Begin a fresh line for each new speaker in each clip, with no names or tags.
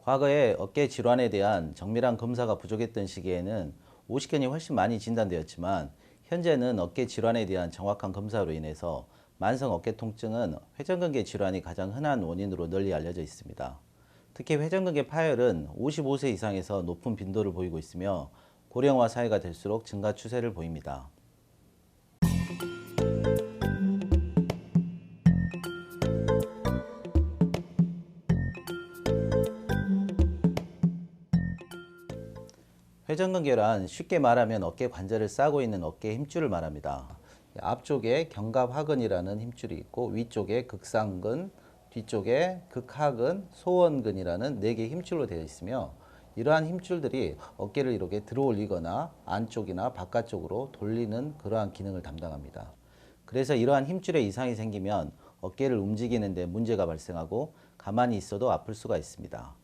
과거에 어깨 질환에 대한 정밀한 검사가 부족했던 시기에는 오십견이 훨씬 많이 진단되었지만 현재는 어깨 질환에 대한 정확한 검사로 인해서 만성 어깨 통증은 회전근개 질환이 가장 흔한 원인으로 널리 알려져 있습니다. 특히 회전근개 파열은 55세 이상에서 높은 빈도를 보이고 있으며 고령화 사회가 될수록 증가 추세를 보입니다. 회전근개란 쉽게 말하면 어깨 관절을 싸고 있는 어깨 힘줄을 말합니다. 앞쪽에 견갑하근이라는 힘줄이 있고 위쪽에 극상근, 뒤쪽에 극하근, 소원근이라는 4개의 힘줄로 되어 있으며 이러한 힘줄들이 어깨를 이렇게 들어 올리거나 안쪽이나 바깥쪽으로 돌리는 그러한 기능을 담당합니다. 그래서 이러한 힘줄에 이상이 생기면 어깨를 움직이는 데 문제가 발생하고 가만히 있어도 아플 수가 있습니다.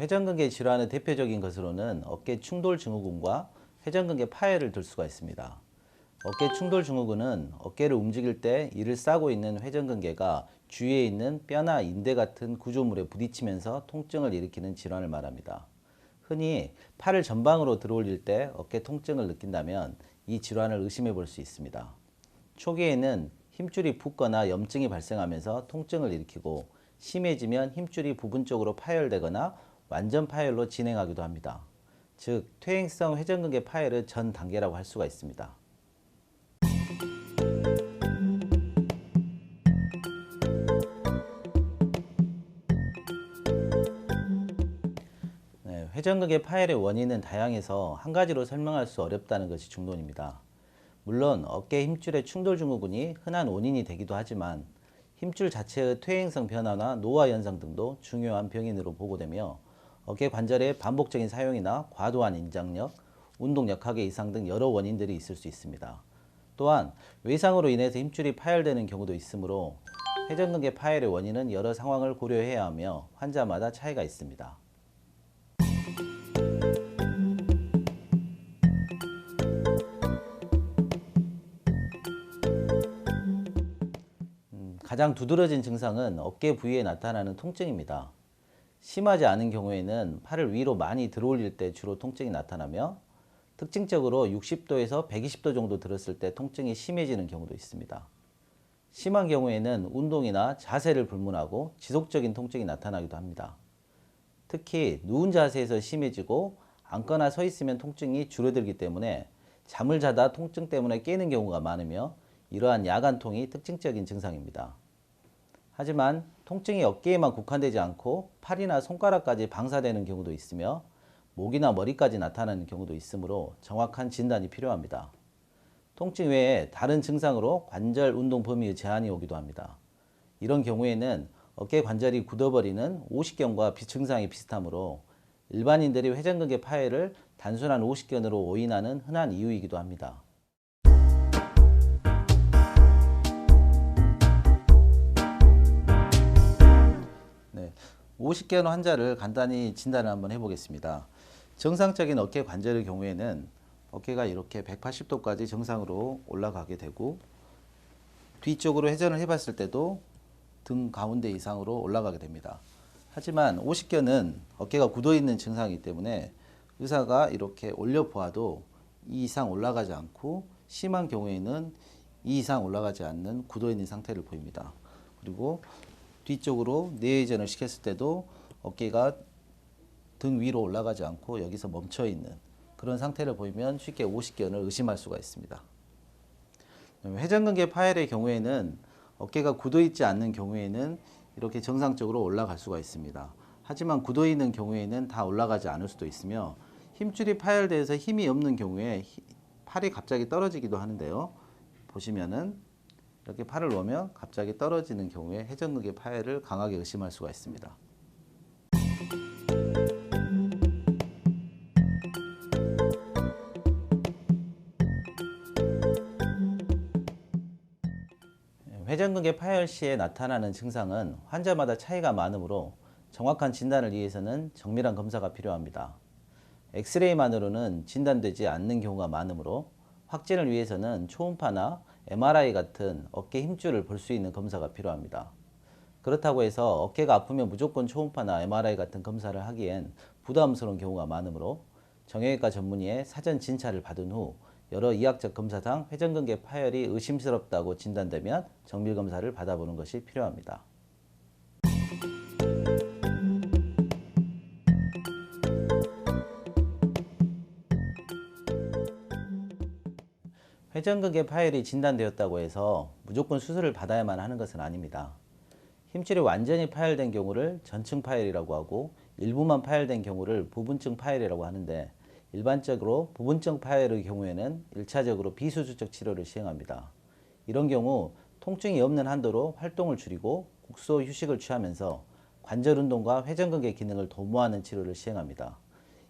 회전근개 질환의 대표적인 것으로는 어깨 충돌 증후군과 회전근개 파열을 들 수가 있습니다. 어깨 충돌 증후군은 어깨를 움직일 때 이를 싸고 있는 회전근개가 주위에 있는 뼈나 인대 같은 구조물에 부딪히면서 통증을 일으키는 질환을 말합니다. 흔히 팔을 전방으로 들어올릴 때 어깨 통증을 느낀다면 이 질환을 의심해 볼 수 있습니다. 초기에는 힘줄이 붓거나 염증이 발생하면서 통증을 일으키고 심해지면 힘줄이 부분적으로 파열되거나 완전 파열로 진행하기도 합니다. 즉, 퇴행성 회전근개 파열의 전 단계라고 할 수가 있습니다. 회전근개 파열의 원인은 다양해서 한 가지로 설명할 수 어렵다는 것이 중론입니다. 물론 어깨 힘줄의 충돌 증후군이 흔한 원인이 되기도 하지만 힘줄 자체의 퇴행성 변화나 노화 현상 등도 중요한 병인으로 보고되며 어깨 관절의 반복적인 사용이나 과도한 인장력, 운동 역학의 이상 등 여러 원인들이 있을 수 있습니다. 또한 외상으로 인해서 힘줄이 파열되는 경우도 있으므로 회전근개 파열의 원인은 여러 상황을 고려해야 하며 환자마다 차이가 있습니다. 가장 두드러진 증상은 어깨 부위에 나타나는 통증입니다. 심하지 않은 경우에는 팔을 위로 많이 들어올릴 때 주로 통증이 나타나며 특징적으로 60도에서 120도 정도 들었을 때 통증이 심해지는 경우도 있습니다. 심한 경우에는 운동이나 자세를 불문하고 지속적인 통증이 나타나기도 합니다. 특히 누운 자세에서 심해지고 앉거나 서 있으면 통증이 줄어들기 때문에 잠을 자다 통증 때문에 깨는 경우가 많으며 이러한 야간통이 특징적인 증상입니다. 하지만 통증이 어깨에만 국한되지 않고 팔이나 손가락까지 방사되는 경우도 있으며 목이나 머리까지 나타나는 경우도 있으므로 정확한 진단이 필요합니다. 통증 외에 다른 증상으로 관절 운동 범위의 제한이 오기도 합니다. 이런 경우에는 어깨 관절이 굳어버리는 오십견과 증상이 비슷하므로 일반인들이 회전근개 파열을 단순한 오십견으로 오인하는 흔한 이유이기도 합니다. 오십견 환자를 간단히 진단을 한번 해보겠습니다. 정상적인 어깨 관절의 경우에는 어깨가 이렇게 180도까지 정상으로 올라가게 되고 뒤쪽으로 회전을 해봤을 때도 등 가운데 이상으로 올라가게 됩니다. 하지만 오십견은 어깨가 굳어있는 증상이기 때문에 의사가 이렇게 올려보아도 이 이상 올라가지 않고 심한 경우에는 이 이상 올라가지 않는 굳어있는 상태를 보입니다. 그리고 뒤쪽으로 내회전을 시켰을 때도 어깨가 등 위로 올라가지 않고 여기서 멈춰 있는 그런 상태를 보이면 쉽게 오십견을 의심할 수가 있습니다. 회전근개 파열의 경우에는 어깨가 굳어 있지 않는 경우에는 이렇게 정상적으로 올라갈 수가 있습니다. 하지만 굳어 있는 경우에는 다 올라가지 않을 수도 있으며 힘줄이 파열돼서 힘이 없는 경우에 팔이 갑자기 떨어지기도 하는데요. 보시면은 이렇게 팔을 놓으면 갑자기 떨어지는 경우에 회전근개 파열을 강하게 의심할 수가 있습니다. 회전근개 파열 시에 나타나는 증상은 환자마다 차이가 많으므로 정확한 진단을 위해서는 정밀한 검사가 필요합니다. 엑스레이만으로는 진단되지 않는 경우가 많으므로 확진을 위해서는 초음파나 MRI 같은 어깨 힘줄을 볼 수 있는 검사가 필요합니다. 그렇다고 해서 어깨가 아프면 무조건 초음파나 MRI 같은 검사를 하기엔 부담스러운 경우가 많으므로 정형외과 전문의의 사전 진찰을 받은 후 여러 이학적 검사상 회전근개 파열이 의심스럽다고 진단되면 정밀검사를 받아보는 것이 필요합니다. 회전근개 파열이 진단되었다고 해서 무조건 수술을 받아야만 하는 것은 아닙니다. 힘줄이 완전히 파열된 경우를 전층 파열이라고 하고 일부만 파열된 경우를 부분층 파열이라고 하는데, 일반적으로 부분층 파열의 경우에는 1차적으로 비수술적 치료를 시행합니다. 이런 경우 통증이 없는 한도로 활동을 줄이고 국소 휴식을 취하면서 관절 운동과 회전근개 기능을 도모하는 치료를 시행합니다.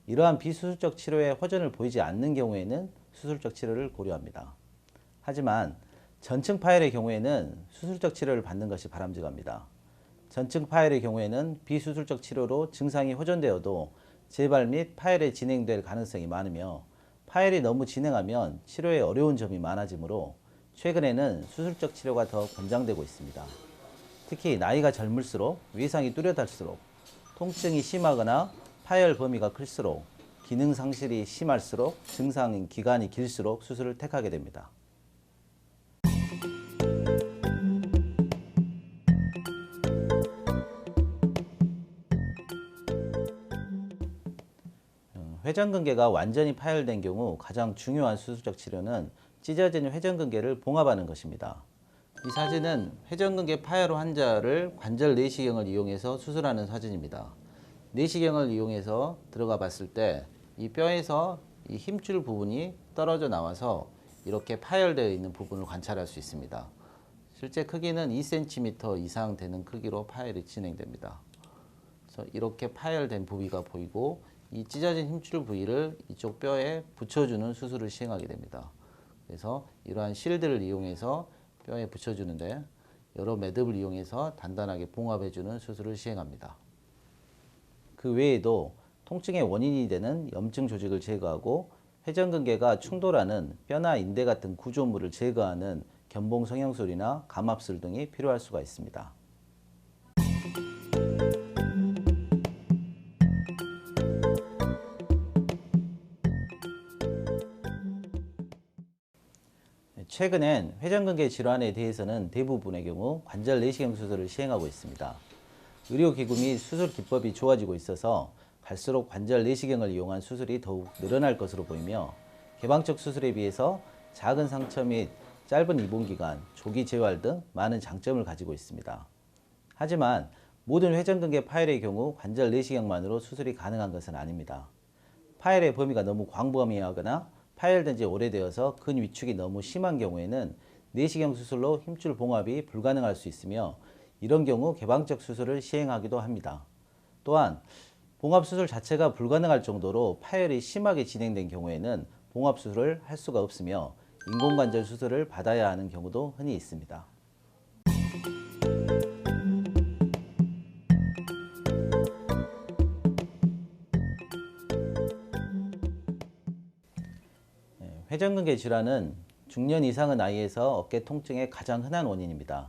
이러한 비수술적 치료에 호전을 보이지 않는 경우에는 수술적 치료를 고려합니다. 하지만 전층 파열의 경우에는 수술적 치료를 받는 것이 바람직합니다. 전층 파열의 경우에는 비수술적 치료로 증상이 호전되어도 재발 및 파열이 진행될 가능성이 많으며, 파열이 너무 진행하면 치료에 어려운 점이 많아지므로 최근에는 수술적 치료가 더 권장되고 있습니다. 특히 나이가 젊을수록 외상이 뚜렷할수록, 통증이 심하거나 파열 범위가 클수록, 기능 상실이 심할수록, 증상 기간이 길수록 수술을 택하게 됩니다. 회전근개가 완전히 파열된 경우 가장 중요한 수술적 치료는 찢어진 회전근개를 봉합하는 것입니다. 이 사진은 회전근개 파열 환자를 관절 내시경을 이용해서 수술하는 사진입니다. 내시경을 이용해서 들어가 봤을 때 이 뼈에서 이 힘줄 부분이 떨어져 나와서 이렇게 파열되어 있는 부분을 관찰할 수 있습니다. 실제 크기는 2cm 이상 되는 크기로 파열이 진행됩니다. 그래서 이렇게 파열된 부위가 보이고, 이 찢어진 힘줄 부위를 이쪽 뼈에 붙여주는 수술을 시행하게 됩니다. 그래서 이러한 실드를 이용해서 뼈에 붙여주는데, 여러 매듭을 이용해서 단단하게 봉합해주는 수술을 시행합니다. 그 외에도 통증의 원인이 되는 염증 조직을 제거하고 회전근개가 충돌하는 뼈나 인대 같은 구조물을 제거하는 견봉 성형술이나 감압술 등이 필요할 수가 있습니다. 최근엔 회전근개 질환에 대해서는 대부분의 경우 관절 내시경 수술을 시행하고 있습니다. 의료기구 및 수술 기법이 좋아지고 있어서 갈수록 관절 내시경을 이용한 수술이 더욱 늘어날 것으로 보이며, 개방적 수술에 비해서 작은 상처 및 짧은 입원기간, 조기 재활 등 많은 장점을 가지고 있습니다. 하지만 모든 회전근개 파열의 경우 관절 내시경만으로 수술이 가능한 것은 아닙니다. 파열의 범위가 너무 광범위하거나 파열된 지 오래되어서 근위축이 너무 심한 경우에는 내시경 수술로 힘줄 봉합이 불가능할 수 있으며, 이런 경우 개방적 수술을 시행하기도 합니다. 또한 봉합수술 자체가 불가능할 정도로 파열이 심하게 진행된 경우에는 봉합수술을 할 수가 없으며 인공관절 수술을 받아야 하는 경우도 흔히 있습니다. 회전근개 질환은 중년 이상의 나이에서 어깨 통증의 가장 흔한 원인입니다.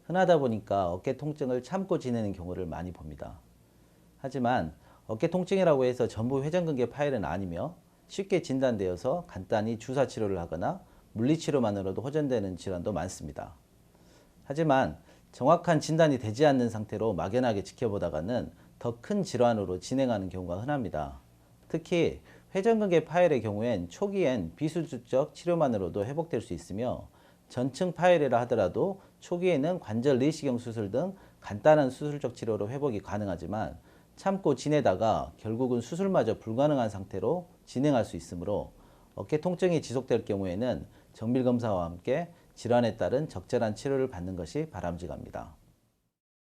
흔하다 보니까 어깨 통증을 참고 지내는 경우를 많이 봅니다. 하지만 어깨 통증이라고 해서 전부 회전근개 파열은 아니며, 쉽게 진단되어서 간단히 주사 치료를 하거나 물리치료만으로도 호전되는 질환도 많습니다. 하지만 정확한 진단이 되지 않는 상태로 막연하게 지켜보다가는 더 큰 질환으로 진행하는 경우가 흔합니다. 특히 회전근개 파열의 경우엔 초기엔 비수술적 치료만으로도 회복될 수 있으며, 전층 파열이라 하더라도 초기에는 관절 내시경 수술 등 간단한 수술적 치료로 회복이 가능하지만, 참고 지내다가 결국은 수술마저 불가능한 상태로 진행할 수 있으므로 어깨 통증이 지속될 경우에는 정밀검사와 함께 질환에 따른 적절한 치료를 받는 것이 바람직합니다.